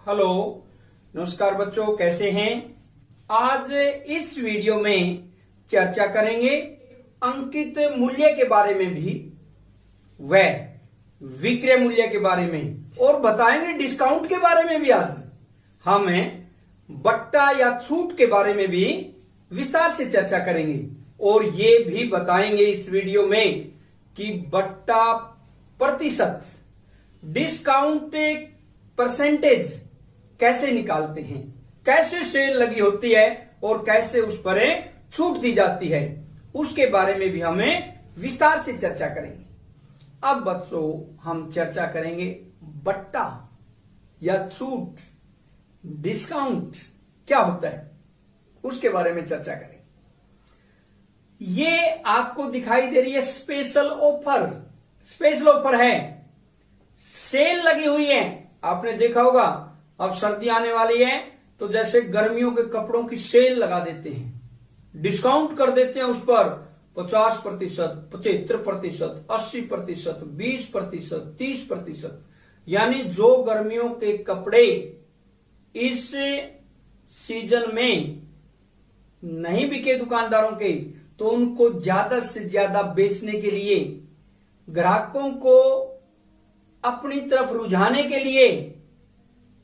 Hello, नमस्कार बच्चों, कैसे हैं। आज इस वीडियो में चर्चा करेंगे अंकित मूल्य के बारे में भी व विक्रय मूल्य के बारे में और बताएंगे डिस्काउंट के बारे में भी। आज हमें बट्टा या छूट के बारे में भी विस्तार से चर्चा करेंगे और ये भी बताएंगे इस वीडियो में कि बट्टा प्रतिशत डिस्काउंट परसेंटेज कैसे निकालते हैं, कैसे सेल लगी होती है और कैसे उस पर छूट दी जाती है, उसके बारे में भी हमें विस्तार से चर्चा करेंगे। अब बच्चों हम चर्चा करेंगे बट्टा या छूट डिस्काउंट क्या होता है, उसके बारे में चर्चा करेंगे। ये आपको दिखाई दे रही है स्पेशल ऑफर, स्पेशल ऑफर है, सेल लगी हुई है। आपने देखा होगा अब सर्दी आने वाली है तो जैसे गर्मियों के कपड़ों की सेल लगा देते हैं, डिस्काउंट कर देते हैं उस पर 50%, 75%, 80%, 20%, 30%। यानी जो गर्मियों के कपड़े इस सीजन में नहीं बिके दुकानदारों के, तो उनको ज्यादा से ज्यादा बेचने के लिए, ग्राहकों को अपनी तरफ रुझाने के लिए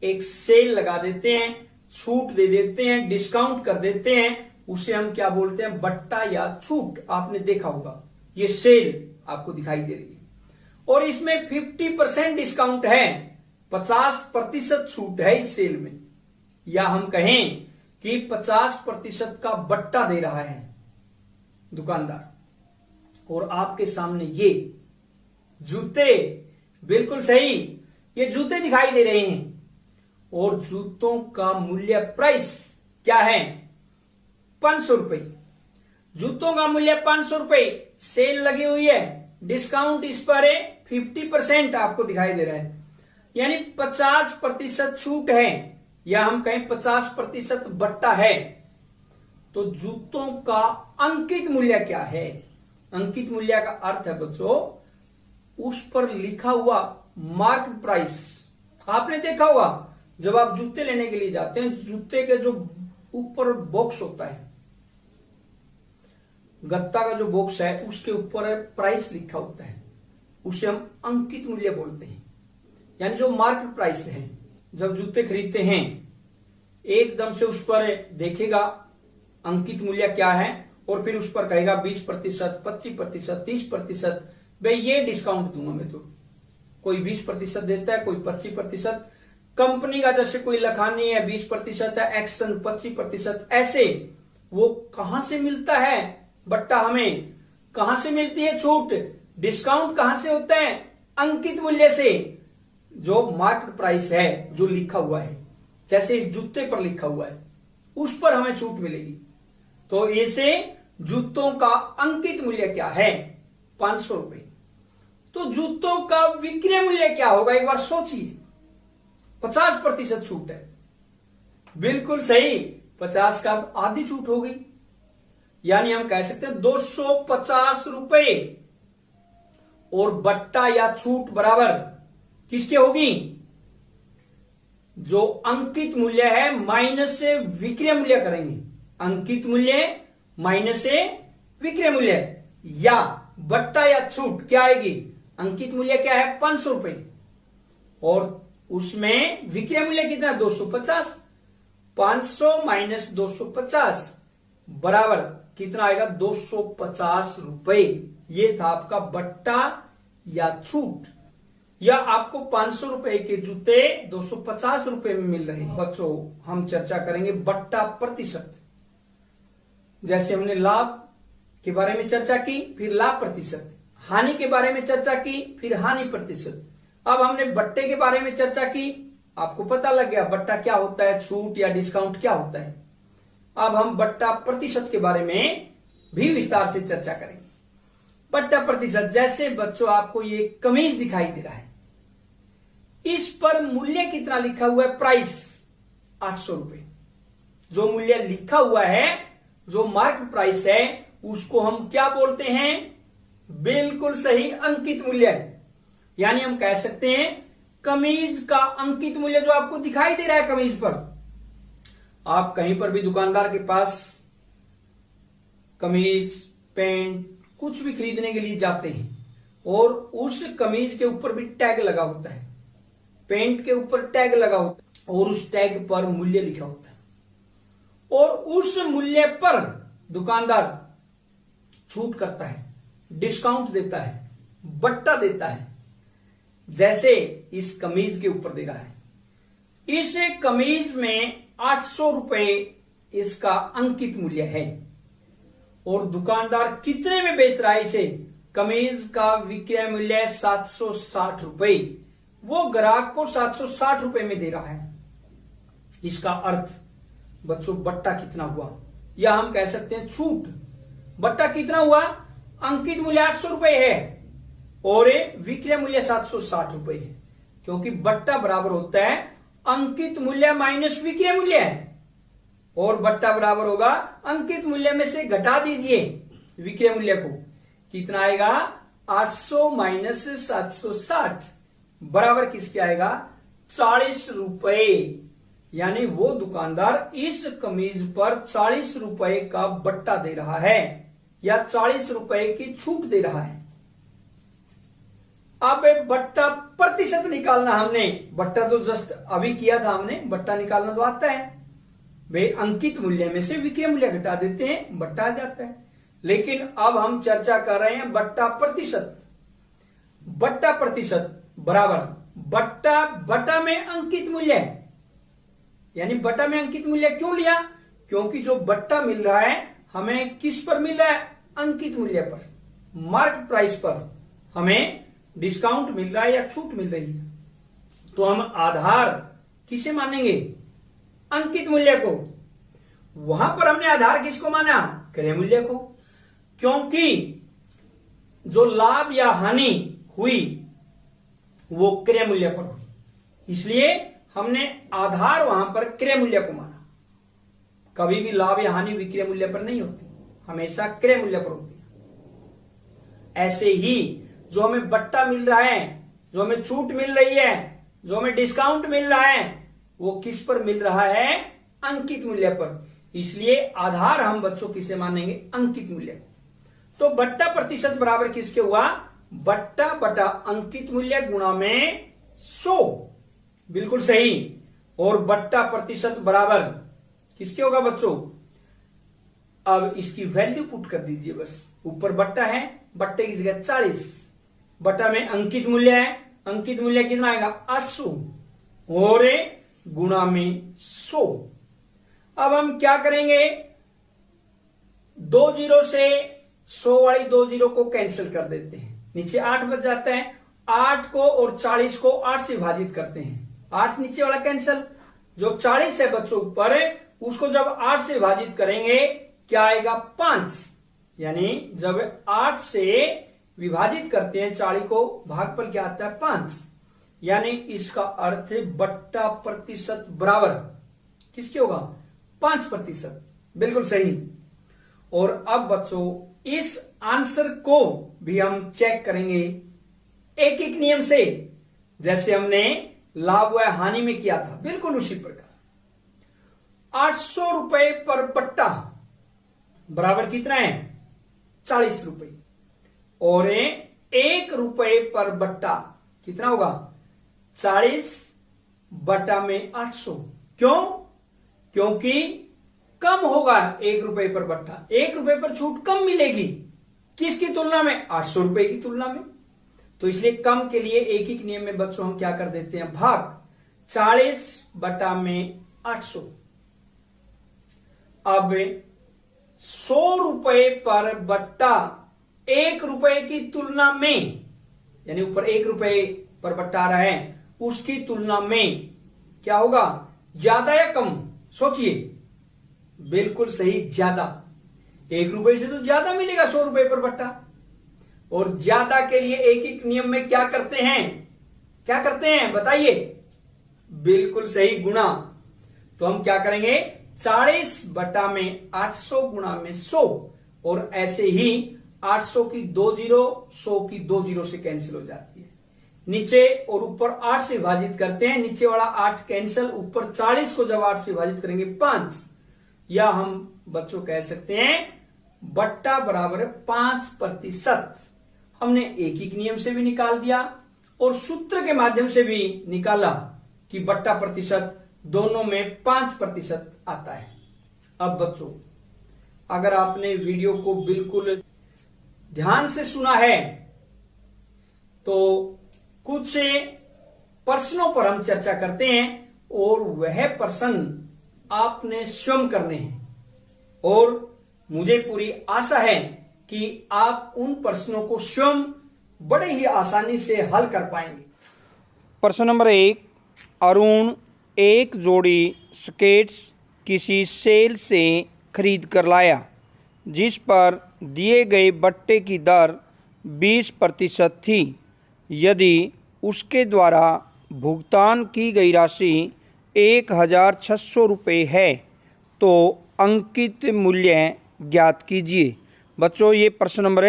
एक सेल लगा देते हैं, छूट दे देते हैं, डिस्काउंट कर देते हैं। उसे हम क्या बोलते हैं, बट्टा या छूट। आपने देखा होगा ये सेल आपको दिखाई दे रही है और इसमें 50% डिस्काउंट है, 50% छूट है इस सेल में, या हम कहें कि 50% का बट्टा दे रहा है दुकानदार। और आपके सामने ये जूते, बिल्कुल सही, ये जूते दिखाई दे रहे हैं और जूतों का मूल्य प्राइस क्या है, 500 रुपए। जूतों का मूल्य 500 रुपए, सेल लगी हुई है, डिस्काउंट इस पर है 50% आपको दिखाई दे रहा है, यानी 50% छूट है, या हम कहें 50% बट्टा है। तो जूतों का अंकित मूल्य क्या है। अंकित मूल्य का अर्थ है बच्चों उस पर लिखा हुआ मार्केट प्राइस। आपने देखा होगा जब आप जूते लेने के लिए जाते हैं, जूते के जो ऊपर बॉक्स होता है, गत्ता का जो बॉक्स है, उसके ऊपर प्राइस लिखा होता है, उसे हम अंकित मूल्य बोलते हैं। यानी जो मार्केट प्राइस है, जब जूते खरीदते हैं एकदम से उस पर देखेगा अंकित मूल्य क्या है और फिर उस पर कहेगा 20%, 25%, 30%। भाई ये डिस्काउंट दूंगा मैं, तो कोई 20% देता है, कोई 25%। कंपनी का जैसे कोई लखानी है 20% है, एक्शन 25%, ऐसे वो कहां से मिलता है बट्टा, हमें कहां से मिलती है छूट, डिस्काउंट कहां से होता है, अंकित मूल्य से। जो मार्केट प्राइस है जो लिखा हुआ है, जैसे इस जूते पर लिखा हुआ है, उस पर हमें छूट मिलेगी। तो ऐसे जूतों का अंकित मूल्य क्या है, 500 रुपए। तो जूतों का विक्रय मूल्य क्या होगा, एक बार सोचिए। 50% छूट है, बिल्कुल सही, 50 का आधी छूट हो गई, यानी हम कह सकते हैं 250 रुपए। और बट्टा या छूट बराबर किसके होगी, जो अंकित मूल्य है माइनस से विक्रय मूल्य करेंगे। अंकित मूल्य माइनस से विक्रय मूल्य, या बट्टा या छूट क्या आएगी, अंकित मूल्य क्या है 500 रुपए और उसमें विक्रय मूल्य कितना, 250। 500 माइनस 250 बराबर कितना आएगा, 250 रुपए। ये था आपका बट्टा या छूट। या आपको 500 रुपए के जूते 250 रुपए में मिल रहे हैं। बच्चों हम चर्चा करेंगे बट्टा प्रतिशत। जैसे हमने लाभ के बारे में चर्चा की, फिर लाभ प्रतिशत, हानि के बारे में चर्चा की, फिर हानि प्रतिशत। अब हमने बट्टे के बारे में चर्चा की, आपको पता लग गया बट्टा क्या होता है, छूट या डिस्काउंट क्या होता है। अब हम बट्टा प्रतिशत के बारे में भी विस्तार से चर्चा करेंगे। बट्टा प्रतिशत, जैसे बच्चों आपको ये कमीज दिखाई दे रहा है, इस पर मूल्य कितना लिखा हुआ है, प्राइस 800 रुपए। जो मूल्य लिखा हुआ है, जो मार्केट प्राइस है, उसको हम क्या बोलते हैं, बिल्कुल सही, अंकित मूल्य। यानी हम कह सकते हैं कमीज का अंकित मूल्य जो आपको दिखाई दे रहा है कमीज पर, आप कहीं पर भी दुकानदार के पास कमीज, पैंट कुछ भी खरीदने के लिए जाते हैं और उस कमीज के ऊपर भी टैग लगा होता है, पैंट के ऊपर टैग लगा होता है और उस टैग पर मूल्य लिखा होता है और उस मूल्य पर दुकानदार छूट करता है, डिस्काउंट देता है, बट्टा देता है, जैसे इस कमीज के ऊपर दे रहा है। इस कमीज में 800 रुपए इसका अंकित मूल्य है और दुकानदार कितने में बेच रहा है इसे? कमीज का विक्रय मूल्य 760 रुपए, वो ग्राहक को 760 रुपए में दे रहा है। इसका अर्थ बच्चों बट्टा कितना हुआ, या हम कह सकते हैं छूट। बट्टा कितना हुआ? अंकित मूल्य 800 रुपए है और विक्रय मूल्य 760 रुपए है, क्योंकि बट्टा बराबर होता है अंकित मूल्य माइनस विक्रय मूल्य है और बट्टा बराबर होगा अंकित मूल्य में से घटा दीजिए विक्रय मूल्य को, कितना आएगा? 800 माइनस 760 बराबर किसके आएगा? 40 रुपए। यानी वो दुकानदार इस कमीज पर 40 रुपए का बट्टा दे रहा है या 40 रुपए की छूट दे रहा है। अब बट्टा प्रतिशत निकालना, हमने बट्टा तो जस्ट अभी किया था हमने, बट्टा निकालना तो आता है वे अंकित मूल्य में से विक्रय मूल्य घटा देते हैं, बट्टा आ जाता है। लेकिन अब हम चर्चा कर रहे हैं बट्टा प्रतिशत। बट्टा प्रतिशत बराबर बट्टा बटा में अंकित मूल्य है, यानी बटा में अंकित मूल्य क्यों लिया? क्योंकि जो बट्टा मिल रहा है हमें किस पर मिल रहा है? अंकित मूल्य पर, मार्क प्राइस पर हमें डिस्काउंट मिल रहा है या छूट मिल रही है। तो हम आधार किसे मानेंगे? अंकित मूल्य को। वहां पर हमने आधार किसको माना? क्रय मूल्य को, क्योंकि जो लाभ या हानि हुई वो क्रय मूल्य पर हुई, इसलिए हमने आधार वहां पर क्रय मूल्य को माना। कभी भी लाभ या हानि विक्रय मूल्य पर नहीं होती, हमेशा क्रय मूल्य पर होती है। ऐसे ही जो हमें बट्टा मिल रहा है, जो हमें छूट मिल रही है, जो हमें डिस्काउंट मिल रहा है, वो किस पर मिल रहा है? अंकित मूल्य पर। इसलिए आधार हम बच्चों किसे मानेंगे? अंकित मूल्य को। तो बट्टा प्रतिशत बराबर किसके हुआ? बट्टा बटा अंकित मूल्य गुणा में 100, बिल्कुल सही। और बट्टा प्रतिशत बराबर किसके होगा बच्चों? अब इसकी वैल्यू पुट कर दीजिए बस। ऊपर बट्टा है, बट्टे की जगह 40, बट्टा में अंकित मूल्य है, अंकित मूल्य कितना आएगा? 800 और गुणा में 100। अब हम क्या करेंगे? 2 जीरो से 100 वाली 2 जीरो को कैंसिल कर देते हैं, नीचे 8 बच जाता है। 8 को और 40 को 8 से विभाजित करते हैं, 8 नीचे वाला कैंसिल। जो 40 है बच्चों ऊपर, उसको जब 8 से विभाजित करेंगे क्या आएगा? 5। यानी जब 8 से विभाजित करते हैं 40 को, भागफल क्या आता है? 5। यानी इसका अर्थ है बट्टा प्रतिशत बराबर किसके होगा? 5%। बिल्कुल सही। और अब बच्चों इस आंसर को भी हम चेक करेंगे एक एक नियम से, जैसे हमने लाभ व हानि में किया था, बिल्कुल उसी प्रकार। 800 रुपए पर बट्टा बराबर कितना है? 40 रुपए। और 1 रुपए पर बट्टा कितना होगा? 40 बटा में 800। क्यों? क्योंकि कम होगा 1 रुपए पर बट्टा, 1 रुपए पर छूट कम मिलेगी। किसकी तुलना में? 800 रुपए की तुलना में। तो इसलिए कम के लिए एक एक नियम में बच्चों हम क्या कर देते हैं? भाग। 40 बटा में 800। अब 100 रुपए पर बट्टा 1 रुपए की तुलना में, यानी ऊपर 1 रुपए पर बट्टा आ रहा है, उसकी तुलना में क्या होगा? ज्यादा या कम? सोचिए। बिल्कुल सही, ज्यादा। 1 रुपए से तो ज्यादा मिलेगा 100 रुपए पर बट्टा। और ज्यादा के लिए एक एक नियम में क्या करते हैं? क्या करते हैं बताइए? बिल्कुल सही, गुणा। तो हम क्या करेंगे? 40 बटा में 800 गुणा में 100। और ऐसे ही 800 की 2 जीरो 100 की 2 जीरो से कैंसिल हो जाती है, नीचे और ऊपर 8 से विभाजित करते हैं, नीचे वाला 8 कैंसिल, ऊपर 40 को जब 8 से विभाजित करेंगे 5, या हम बच्चों कह सकते हैं बट्टा बराबर है 5%। हमने एक नियम से भी निकाल दिया और सूत्र के माध्यम से भी निकाला कि बट्टा प्रतिशत दोनों में 5% आता है। अब बच्चों, अगर आपने वीडियो को बिल्कुल ध्यान से सुना है तो कुछ प्रश्नों पर हम चर्चा करते हैं और वह प्रश्न आपने स्वयं करने हैं, और मुझे पूरी आशा है कि आप उन प्रश्नों को स्वयं बड़े ही आसानी से हल कर पाएंगे। प्रश्न नंबर 1, अरुण एक जोड़ी स्केट्स किसी सेल से खरीद कर लाया जिस पर दिए गए बट्टे की दर 20% थी। यदि उसके द्वारा भुगतान की गई राशि 1600 रुपये है तो अंकित मूल्य ज्ञात कीजिए। बच्चों, ये प्रश्न नंबर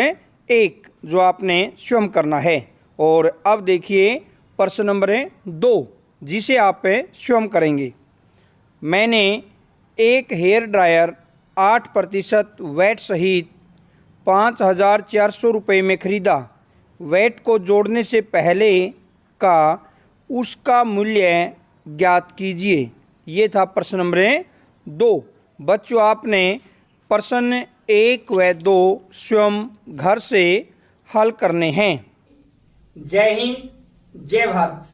1 जो आपने स्वयं करना है। और अब देखिए प्रश्न नंबर 2 जिसे आप स्वयं करेंगे। मैंने एक हेयर ड्रायर 8% वैट सहित 5400 रुपये में ख़रीदा। वैट को जोड़ने से पहले का उसका मूल्य ज्ञात कीजिए। ये था प्रश्न नंबर 2। बच्चों, आपने प्रश्न 1 व 2 स्वयं घर से हल करने हैं। जय हिंद, जय भारत।